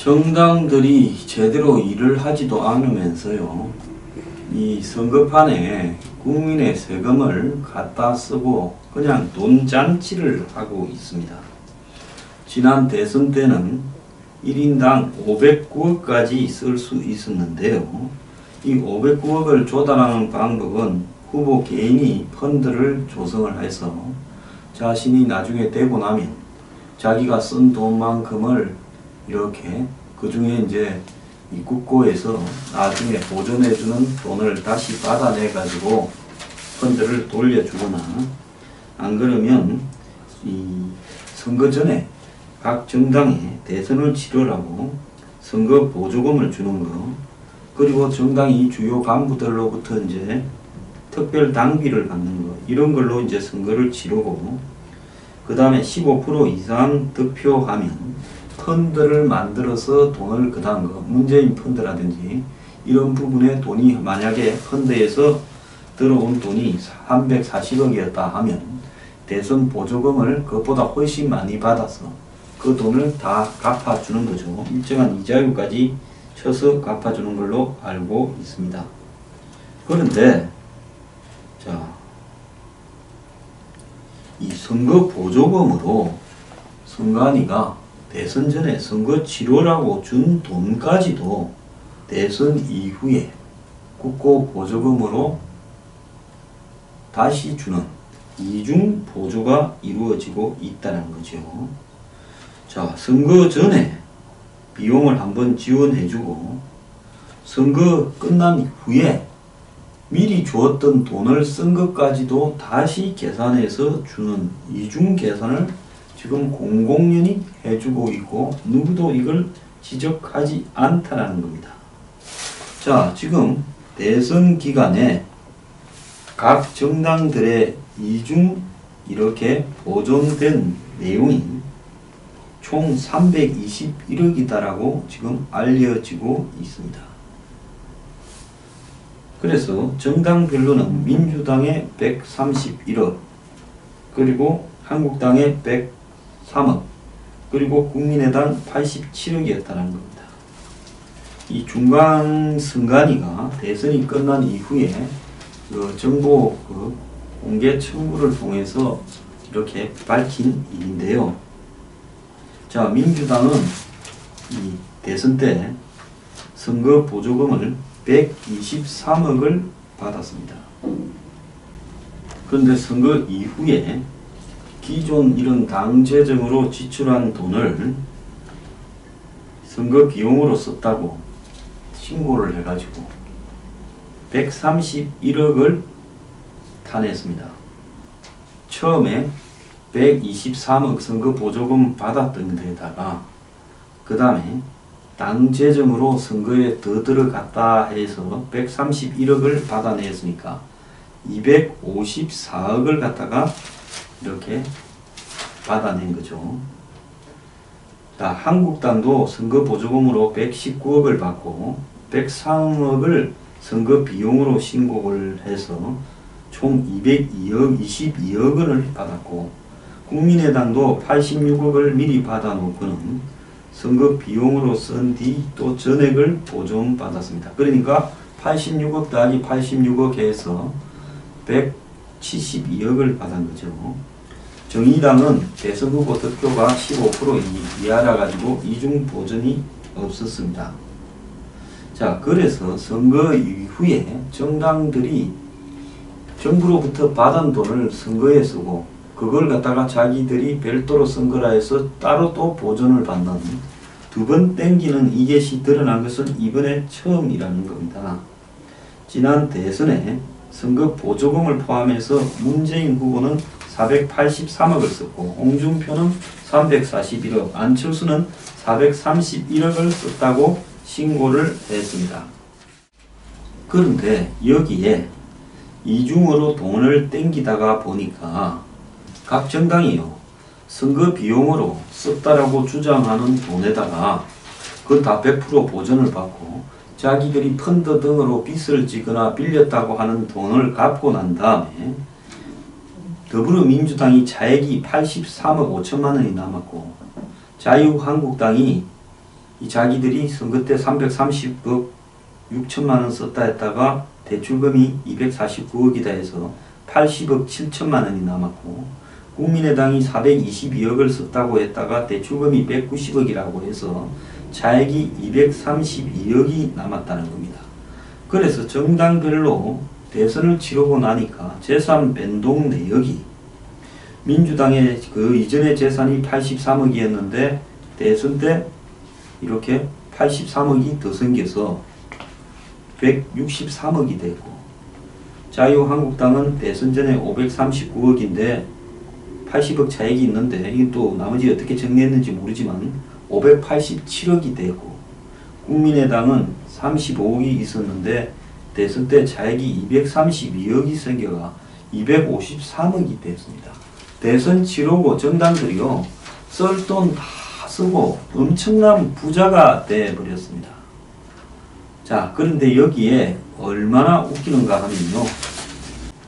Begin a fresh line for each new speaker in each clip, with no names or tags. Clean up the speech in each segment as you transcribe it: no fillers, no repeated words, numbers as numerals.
정당들이 제대로 일을 하지도 않으면서요, 이 선거판에 국민의 세금을 갖다 쓰고 그냥 돈잔치를 하고 있습니다. 지난 대선 때는 1인당 509억까지 쓸 수 있었는데요. 이 509억을 조달하는 방법은 후보 개인이 펀드를 조성을 해서 자신이 나중에 되고 나면 자기가 쓴 돈만큼을 이렇게 그 중에 이제 이 국고에서 나중에 보존해주는 돈을 다시 받아내 가지고 펀드를 돌려주거나, 안 그러면 이 선거 전에 각 정당에 대선을 치르라고 선거 보조금을 주는 거, 그리고 정당이 주요 간부들로부터 이제 특별 당비를 받는 거, 이런 걸로 이제 선거를 치르고, 그 다음에 15% 이상 득표하면 펀드를 만들어서 돈을 그다음 거, 문재인 펀드라든지 이런 부분에 돈이 만약에 펀드에서 들어온 돈이 340억이었다 하면 대선 보조금을 그것보다 훨씬 많이 받아서 그 돈을 다 갚아주는 거죠. 일정한 이자율까지 쳐서 갚아주는 걸로 알고 있습니다. 그런데 자, 이 선거 보조금으로 선관위가 대선 전에 선거 치료라고 준 돈까지도 대선 이후에 국고 보조금으로 다시 주는 이중 보조가 이루어지고 있다는 거죠. 자, 선거 전에 비용을 한번 지원해주고 선거 끝난 후에 미리 주었던 돈을 쓴 것까지도 다시 계산해서 주는 이중 계산을 지금 공공연히 해주고 있고 누구도 이걸 지적하지 않다는 겁니다. 자, 지금 대선 기간에 각 정당들의 이중 이렇게 보존된 내용이 총 321억이다라고 지금 알려지고 있습니다. 그래서 정당별로는 민주당의 131억, 그리고 한국당의 103억, 그리고 국민의당 87억이었다는 겁니다. 이 중간선관위가 대선이 끝난 이후에 그 정보 공개 청구를 통해서 이렇게 밝힌 일인데요. 자, 민주당은 이 대선 때 선거 보조금을 123억을 받았습니다. 그런데 선거 이후에 기존 이런 당 재정으로 지출한 돈을 선거 비용으로 썼다고 신고를 해가지고 131억을 타냈습니다. 처음에 123억 선거 보조금 받았던 데다가 그 다음에 당 재정으로 선거에 더 들어갔다 해서 131억을 받아냈으니까 254억을 갖다가 이렇게 받아낸 거죠. 자, 한국당도 선거 보조금으로 119억을 받고 103억을 선거 비용으로 신고를 해서 총 22억 원을 받았고, 국민의당도 86억을 미리 받아놓고는 선거 비용으로 쓴 뒤 또 전액을 보존받았습니다. 그러니까 86억 더하기 86억 해서 172억을 받은 거죠. 정의당은 대선 후보 득표가 15% 이하라 가지고 이중 보전이 없었습니다. 자, 그래서 선거 이후에 정당들이 정부로부터 받은 돈을 선거에 쓰고 그걸 갖다가 자기들이 별도로 선거라 해서 따로 또 보전을 받는 두 번 땡기는 이것이 드러난 것은 이번에 처음이라는 겁니다. 지난 대선에 선거 보조금을 포함해서 문재인 후보는 483억을 썼고 홍준표는 341억, 안철수는 431억을 썼다고 신고를 했습니다. 그런데 여기에 이중으로 돈을 땡기다가 보니까 각 정당이요, 선거 비용으로 썼다라고 주장하는 돈에다가 그건 다 100% 보전을 받고 자기들이 펀드 등으로 빚을 지거나 빌렸다고 하는 돈을 갚고 난 다음에 더불어민주당이 차액이 83억 5천만 원이 남았고 자유한국당이 이 자기들이 선거 때 330억 6천만 원 썼다 했다가 대출금이 249억이다 해서 80억 7천만 원이 남았고, 국민의당이 422억을 썼다고 했다가 대출금이 190억이라고 해서 차액이 232억이 남았다는 겁니다. 그래서 정당별로 대선을 치르고 나니까 재산 변동 내역이 민주당의 그 이전의 재산이 83억이었는데 대선 때 이렇게 83억이 더 생겨서 163억이 되고, 자유한국당은 대선 전에 539억인데 80억 차익이 있는데 이게 또 나머지 어떻게 정리했는지 모르지만 587억이 되고, 국민의당은 35억이 있었는데 대선 때 차익이 232억이 생겨가 253억이 됐습니다. 대선 치르고 정당들이요, 쓸 돈 다 쓰고 엄청난 부자가 되어버렸습니다. 자, 그런데 여기에 얼마나 웃기는가 하면요,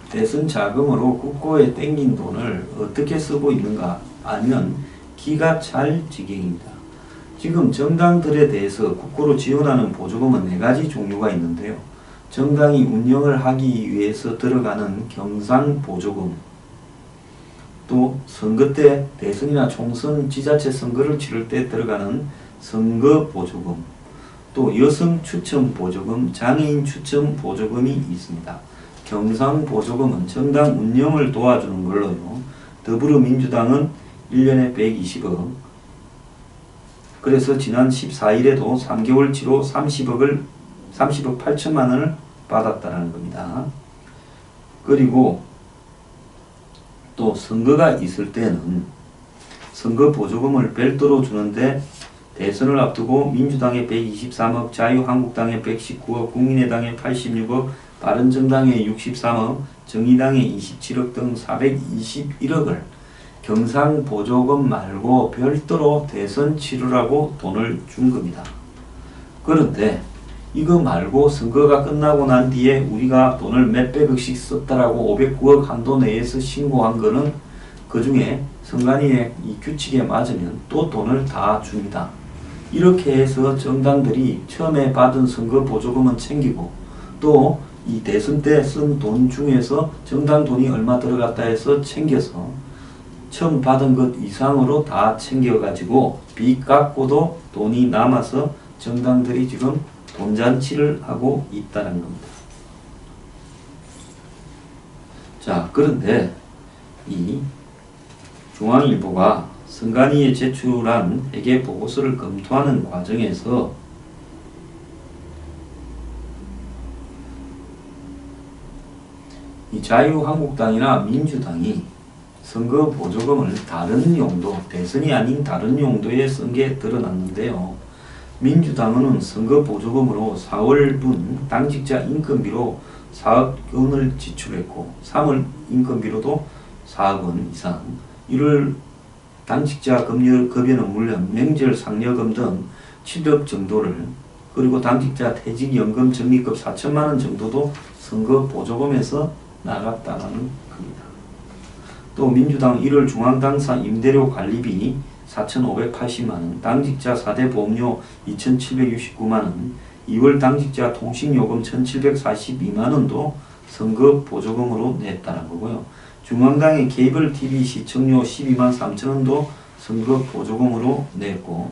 대선 자금으로 국고에 땡긴 돈을 어떻게 쓰고 있는가 하면 기가 찰 지경입니다. 지금 정당들에 대해서 국고로 지원하는 보조금은 4가지 종류가 있는데요. 정당이 운영을 하기 위해서 들어가는 경상보조금, 또 선거 때 대선이나 총선 지자체 선거를 치를 때 들어가는 선거보조금, 또 여성 추첨 보조금, 장애인 추첨 보조금이 있습니다. 경상보조금은 정당 운영을 도와주는 걸로요. 더불어민주당은 1년에 120억, 그래서 지난 14일에도 3개월치로 30억 8천만 원을 받았다는 겁니다. 그리고 또 선거가 있을 때는 선거 보조금을 별도로 주는데, 대선을 앞두고 민주당에 123억, 자유한국당에 119억, 국민의당에 86억, 바른정당에 63억, 정의당에 27억 등 421억을 경상보조금 말고 별도로 대선 치르라고 돈을 준 겁니다. 그런데 이거 말고 선거가 끝나고 난 뒤에 우리가 돈을 몇백억씩 썼다라고 509억 한도 내에서 신고한 거는 그 중에 선관위의 이 규칙에 맞으면 또 돈을 다 줍니다. 이렇게 해서 정당들이 처음에 받은 선거 보조금은 챙기고, 또 이 대선 때 쓴 돈 중에서 정당 돈이 얼마 들어갔다 해서 챙겨서 처음 받은 것 이상으로 다 챙겨가지고 빚 갚고도 돈이 남아서 정당들이 지금 돈잔치를 하고 있다는 겁니다. 자, 그런데 이 중앙일보가 선관위에 제출한 회계 보고서를 검토하는 과정에서 이 자유한국당이나 민주당이 선거 보조금을 다른 용도, 대선이 아닌 다른 용도에 쓴 게 드러났는데요. 민주당은 선거 보조금으로 4월분 당직자 인건비로 4억 원을 지출했고, 3월 인건비로도 4억 원 이상, 1월 당직자 급여는 물론 명절 상여금 등 7억 정도를, 그리고 당직자 퇴직연금 적립금 4천만 원 정도도 선거 보조금에서 나갔다는 겁니다. 또 민주당 1월 중앙당사 임대료 관리비 4,580만원, 당직자 4대 보험료 2,769만원, 2월 당직자 통신요금 1,742만원도 선거 보조금으로 냈다는 거고요. 중앙당의 케이블 TV 시청료 12만 3천원도 선거 보조금으로 냈고,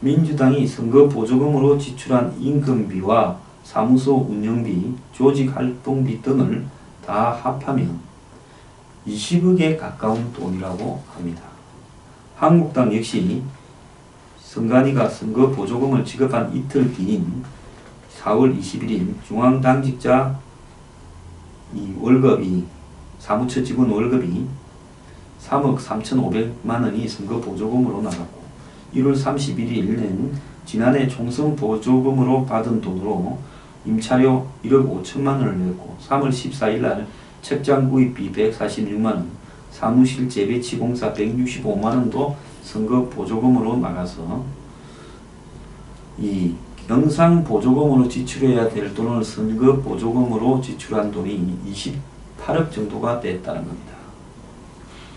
민주당이 선거 보조금으로 지출한 인건비와 사무소 운영비, 조직 활동비 등을 다 합하면 20억에 가까운 돈이라고 합니다. 한국당 역시 선관위가 선거 보조금을 지급한 이틀 뒤인 4월 21일 중앙당직자 이 월급이, 사무처 직원 월급이 3억 3,500만 원이 선거 보조금으로 나갔고, 1월 31일은 지난해 총선 보조금으로 받은 돈으로 임차료 1억 5천만 원을 냈고, 3월 14일 날 책장 구입비 146만 원, 사무실 재배치 공사 165만 원도 선거 보조금으로 나가서 이 경상 보조금으로 지출해야 될 돈을 선거 보조금으로 지출한 돈이 28억 정도가 됐다는 겁니다.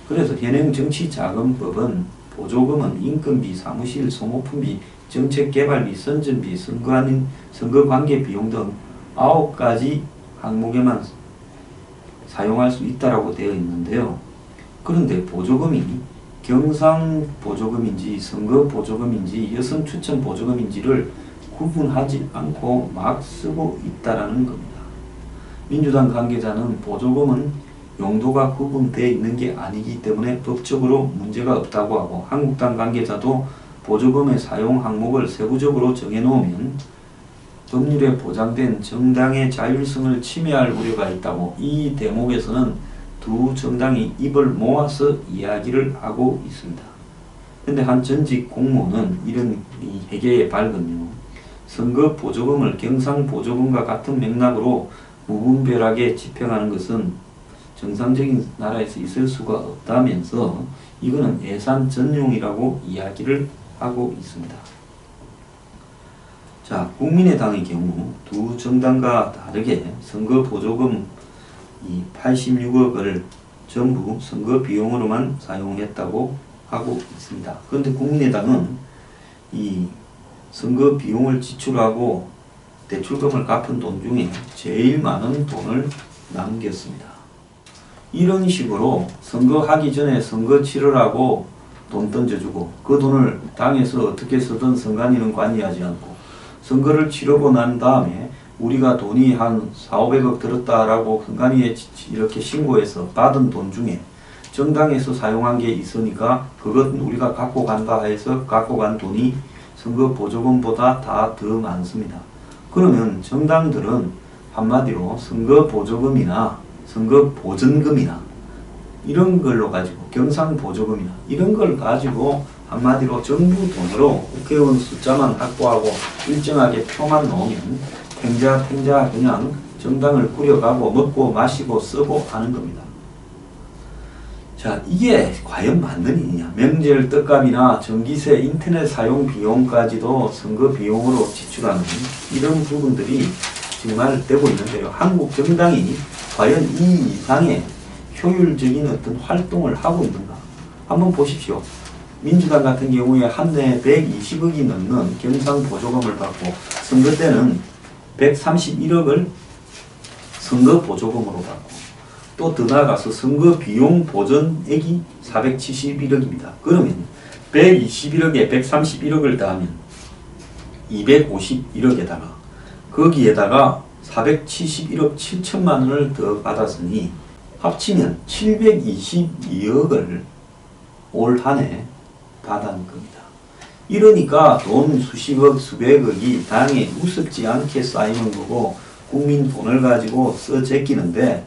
그래서 현행 정치자금법은 보조금은 인건비, 사무실, 소모품비 정책개발비, 선전비, 선거관계 비용 등 9가지 항목에만 사용할 수 있다라고 되어 있는데요. 그런데 보조금이 경상보조금인지 선거보조금인지 여성추천보조금인지를 구분하지 않고 막 쓰고 있다라는 겁니다. 민주당 관계자는 보조금은 용도가 구분되어 있는 게 아니기 때문에 법적으로 문제가 없다고 하고, 한국당 관계자도 보조금의 사용 항목을 세부적으로 정해놓으면 법률에 보장된 정당의 자율성을 침해할 우려가 있다고 이 대목에서는 두 정당이 입을 모아서 이야기를 하고 있습니다. 근데 한 전직 공무원은 이런 이 해계의 발언요, 선거 보조금을 경상 보조금과 같은 맥락으로 무분별하게 집행하는 것은 정상적인 나라에서 있을 수가 없다면서 이거는 예산 전용이라고 이야기를 하고 있습니다. 자, 국민의당의 경우 두 정당과 다르게 선거 보조금 이 86억을 전부 선거 비용으로만 사용했다고 하고 있습니다. 그런데 국민의당은 이 선거 비용을 지출하고 대출금을 갚은 돈 중에 제일 많은 돈을 남겼습니다. 이런 식으로 선거하기 전에 선거 치르라고 돈 던져주고 그 돈을 당에서 어떻게 쓰든 선관위는 관여하지 않고, 선거를 치르고 난 다음에 우리가 돈이 한 4,500억 들었다라고 선관위에 이렇게 신고해서 받은 돈 중에 정당에서 사용한 게 있으니까 그것은 우리가 갖고 간다 해서 갖고 간 돈이 선거 보조금보다 다 더 많습니다. 그러면 정당들은 한마디로 선거 보조금이나 선거 보전금이나 이런 걸로 가지고, 경상 보조금이나 이런 걸 가지고 한마디로 정부 돈으로 국회의원 숫자만 확보하고 일정하게 표만 놓으면 팽자 그냥 정당을 꾸려가고 먹고 마시고 쓰고 하는 겁니다. 자, 이게 과연 맞는 일이냐? 명절 떡값이나 전기세, 인터넷 사용 비용까지도 선거 비용으로 지출하는 이런 부분들이 정말 되고 있는데요. 한국 정당이 과연 이 이상의 효율적인 어떤 활동을 하고 있는가? 한번 보십시오. 민주당 같은 경우에 한 해 120억이 넘는 경상 보조금을 받고 선거 때는 131억을 선거 보조금으로 받고, 또 더 나아가서 선거 비용 보전액이 471억입니다. 그러면 121억에 131억을 더하면 251억에다가 거기에다가 471억 7천만 원을 더 받았으니 합치면 722억을 올 한 해 받은 겁니다. 이러니까 돈 수십억 수백억이 당에 우습지 않게 쌓이는 거고 국민 돈을 가지고 써 제끼는데,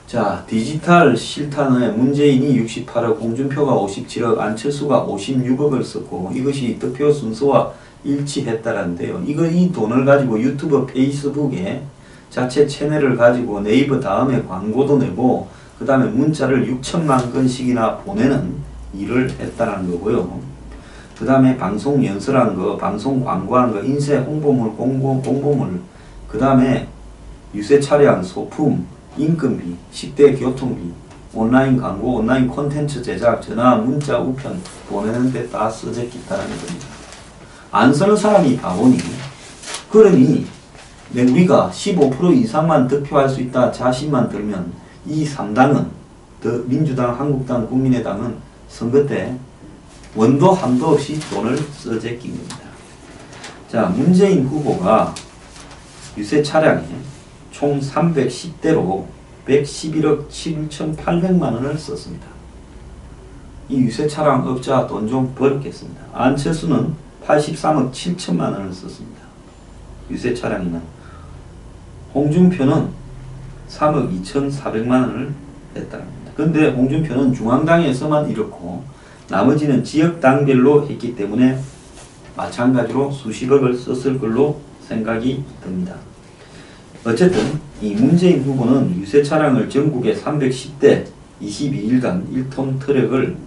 자, 디지털 실탄에 문재인이 68억, 홍준표가 57억, 안철수가 56억을 썼고 이것이 득표 순서와 일치했다는데요. 이 돈을 가지고 유튜브, 페이스북에 자체 채널을 가지고 네이버 다음에 광고도 내고 그 다음에 문자를 6천만 건씩이나 보내는 일을 했다는 거고요. 그 다음에 방송 연설한 거, 방송 광고한 거, 인쇄 홍보물, 공보물, 그 다음에 유세 차량, 소품, 인건비, 10대 교통비, 온라인 광고, 온라인 콘텐츠 제작, 전화, 문자, 우편 보내는 데 다 써졌다는 겁니다. 안 쓰는 사람이 바보니, 그러니 우리가 15% 이상만 득표할 수 있다 자신만 들면 이 3당은, 민주당, 한국당, 국민의당은 선거 때 원도 한도 없이 돈을 써제낀 겁니다. 자, 문재인 후보가 유세 차량에 총 310대로 111억 7,800만 원을 썼습니다. 이 유세 차량 업자 돈 좀 벌었겠습니다. 안철수는 83억 7천만 원을 썼습니다. 유세 차량이나. 홍준표는 3억 2,400만 원을 했다는 겁니다. 근데 홍준표는 중앙당에서만 이렇고 나머지는 지역당별로 했기 때문에 마찬가지로 수십억을 썼을 걸로 생각이 듭니다. 어쨌든 이 문재인 후보는 유세 차량을 전국에 310대 22일간 1톤 트럭을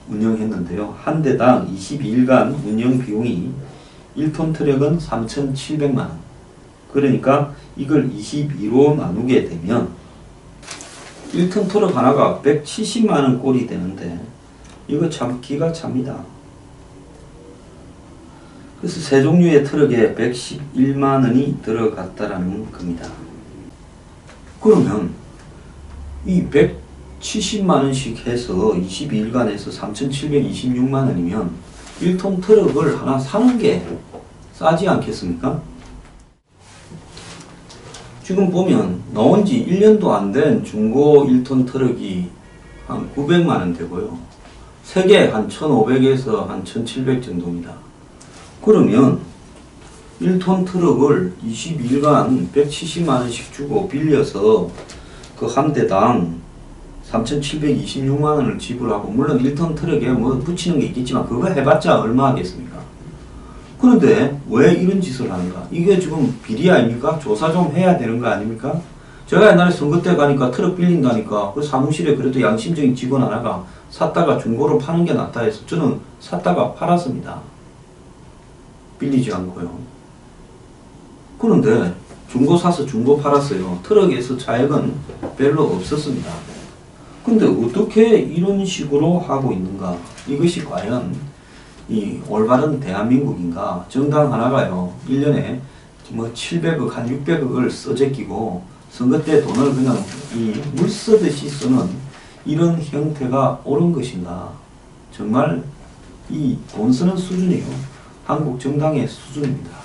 운영했는데요. 한 대당 22일간 운영 비용이 1톤 트럭은 3,700만 원. 그러니까 이걸 22로 나누게 되면 1톤 트럭 하나가 170만 원 꼴이 되는데 이거 참 기가 찹니다. 그래서 세 종류의 트럭에 111만 원이 들어갔다라는 겁니다. 그러면 이 170만 원씩 해서 22일간 해서 3,726만 원이면 1톤 트럭을 하나 사는 게 싸지 않겠습니까? 지금 보면 나온 지 1년도 안 된 중고 1톤 트럭이 한 900만 원 되고요. 3개 한 1,500에서 한 1,700 정도입니다. 그러면 1톤 트럭을 22일간 170만 원씩 주고 빌려서 그 한 대당 3,726만 원을 지불하고, 물론 1톤 트럭에 뭐 붙이는 게 있겠지만 그거 해봤자 얼마 하겠습니까? 그런데 왜 이런 짓을 하는가? 이게 지금 비리 아닙니까? 조사 좀 해야 되는 거 아닙니까? 제가 옛날에 선거 때 가니까 트럭 빌린다니까 그 사무실에 그래도 양심적인 직원 하나가 샀다가 중고로 파는 게 낫다 해서 저는 샀다가 팔았습니다. 빌리지 않고요. 그런데 중고 사서 중고 팔았어요. 트럭에서 차액은 별로 없었습니다. 근데 어떻게 이런 식으로 하고 있는가? 이것이 과연 이 올바른 대한민국인가? 정당 하나가요, 1년에 뭐 700억, 한 600억을 써제끼고 선거 때 돈을 그냥 이 물 쓰듯이 쓰는 이런 형태가 옳은 것인가? 정말 이 돈 쓰는 수준이요, 한국 정당의 수준입니다.